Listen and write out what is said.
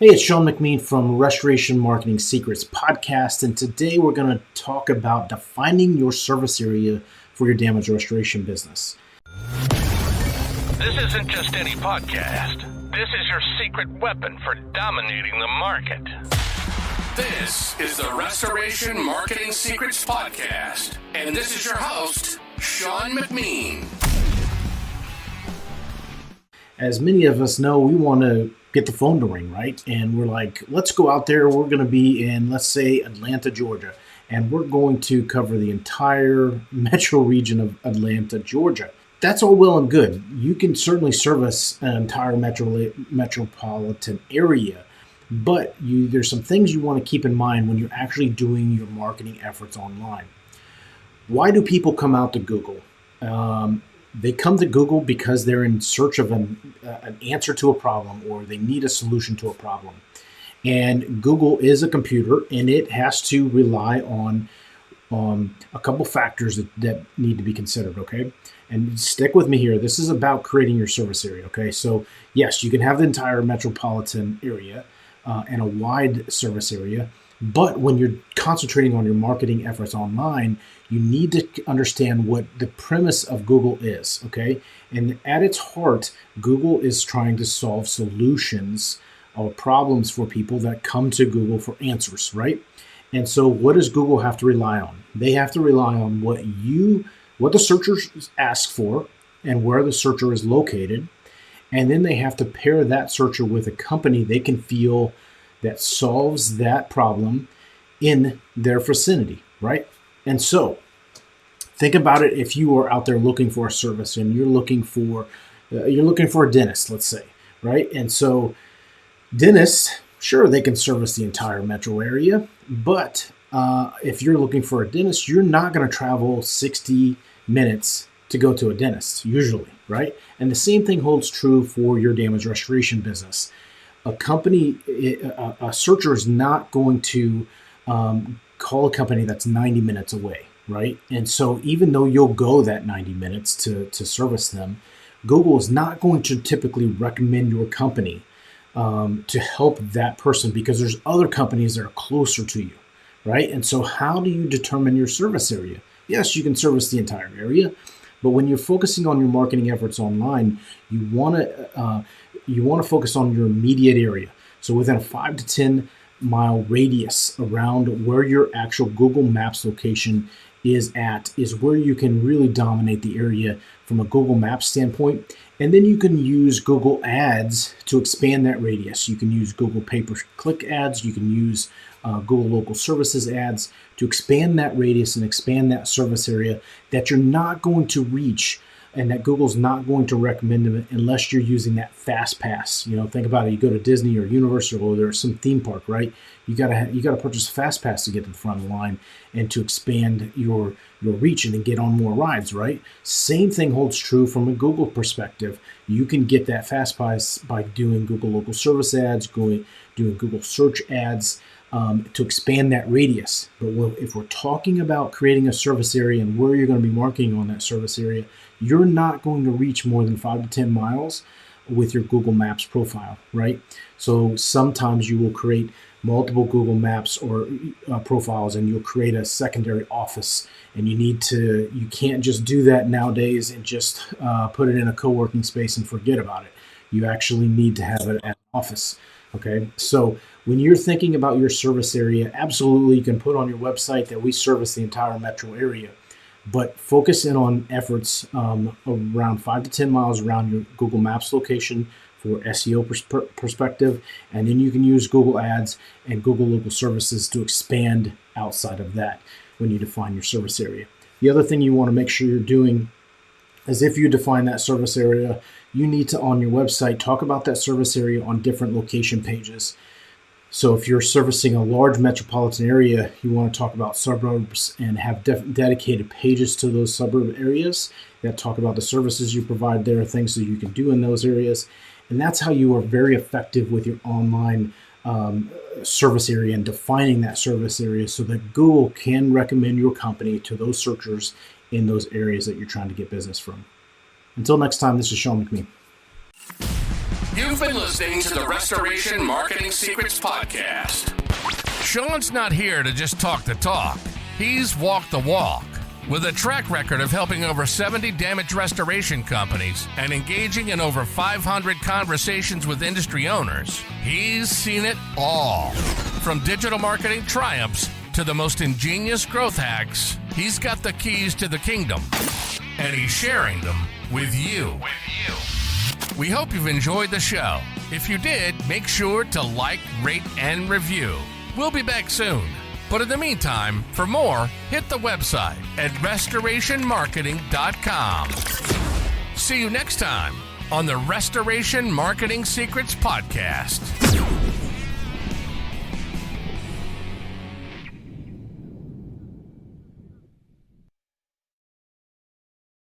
Hey, it's Sean McMean from Restoration Marketing Secrets podcast, and today we're going to talk about defining your service area for your damage restoration business. This isn't just any podcast. This is your secret weapon for dominating the market. This is the Restoration Marketing Secrets podcast, and this is your host, Sean McMean. As many of us know, we want to get the phone to ring, right? And we're like, let's go out there. We're going to be in, let's say, Atlanta, Georgia, and we're going to cover the entire metro region of Atlanta, Georgia. That's all well and good. You can certainly service an entire metropolitan area, but there's some things you want to keep in mind when you're actually doing your marketing efforts online. Why do people come out to Google? They come to Google because they're in search of an answer to a problem, or they need a solution to a problem. And Google is a computer, and it has to rely on a couple factors that need to be considered, okay? And stick with me here. This is about creating your service area, okay? So yes, you can have the entire metropolitan area and a wide service area, but when you're concentrating on your marketing efforts online, you need to understand what the premise of Google is, okay? And at its heart, Google is trying to solve solutions or problems for people that come to Google for answers, right? And so what does Google have to rely on? They have to rely on what the searchers ask for and where the searcher is located. And then they have to pair that searcher with a company they can feel that solves that problem in their vicinity, right? And so think about it. If you are out there looking for a service and you're looking for a dentist, let's say, right? And so dentists, sure, they can service the entire metro area, but if you're looking for a dentist, you're not going to travel 60 minutes to go to a dentist, usually, right? And the same thing holds true for your damage restoration business. A searcher is not going to call a company that's 90 minutes away, right? And so even though you'll go that 90 minutes to service them, Google is not going to typically recommend your company to help that person because there's other companies that are closer to you, right? And so how do you determine your service area? Yes, you can service the entire area, but when you're focusing on your marketing efforts online, you want to focus on your immediate area. So within a 5 to 10 mile radius around where your actual Google Maps location is where you can really dominate the area from a Google Maps standpoint. And then you can use Google Ads to expand that radius. You can use Google pay-per-click ads. You can use Google Local Services ads to expand that radius and expand that service area that you're not going to reach and that Google's not going to recommend them unless you're using that fast pass. You know, think about it. You go to Disney or Universal or there's some theme park, right? You gotta purchase a fast pass to get to the front of the line and to expand your reach and to get on more rides, right? Same thing holds true from a Google perspective. You can get that fast pass by doing Google Local Service ads, doing Google Search ads, to expand that radius. But if we're talking about creating a service area and where you're going to be marketing on that service area, you're not going to reach more than 5 to 10 miles with your Google Maps profile, right? So sometimes you will create multiple Google Maps or profiles, and you'll create a secondary office. And you can't just do that nowadays and just put it in a co-working space and forget about it. You actually need to have it at an office. Okay, so when you're thinking about your service area, absolutely you can put on your website that we service the entire metro area, but focus in on efforts around 5 to 10 miles around your Google Maps location for SEO perspective, and then you can use Google Ads and Google Local Services to expand outside of that when you define your service area. The other thing you want to make sure you're doing is if you define that service area, you need to, on your website, talk about that service area on different location pages. So if you're servicing a large metropolitan area, you want to talk about suburbs and have dedicated pages to those suburb areas that talk about the services you provide there, things that you can do in those areas. And that's how you are very effective with your online service area and defining that service area so that Google can recommend your company to those searchers in those areas that you're trying to get business from. Until next time, this is Sean McMean. You've been listening to the Restoration Marketing Secrets Podcast. Sean's not here to just talk the talk. He's walked the walk. With a track record of helping over 70 damage restoration companies and engaging in over 500 conversations with industry owners, he's seen it all. From digital marketing triumphs to the most ingenious growth hacks, he's got the keys to the kingdom, and he's sharing them with you. We hope you've enjoyed the show. If you did, make sure to like, rate, and review. We'll be back soon. But in the meantime, for more, hit the website at restorationmarketing.com. See you next time on the Restoration Marketing Secrets Podcast.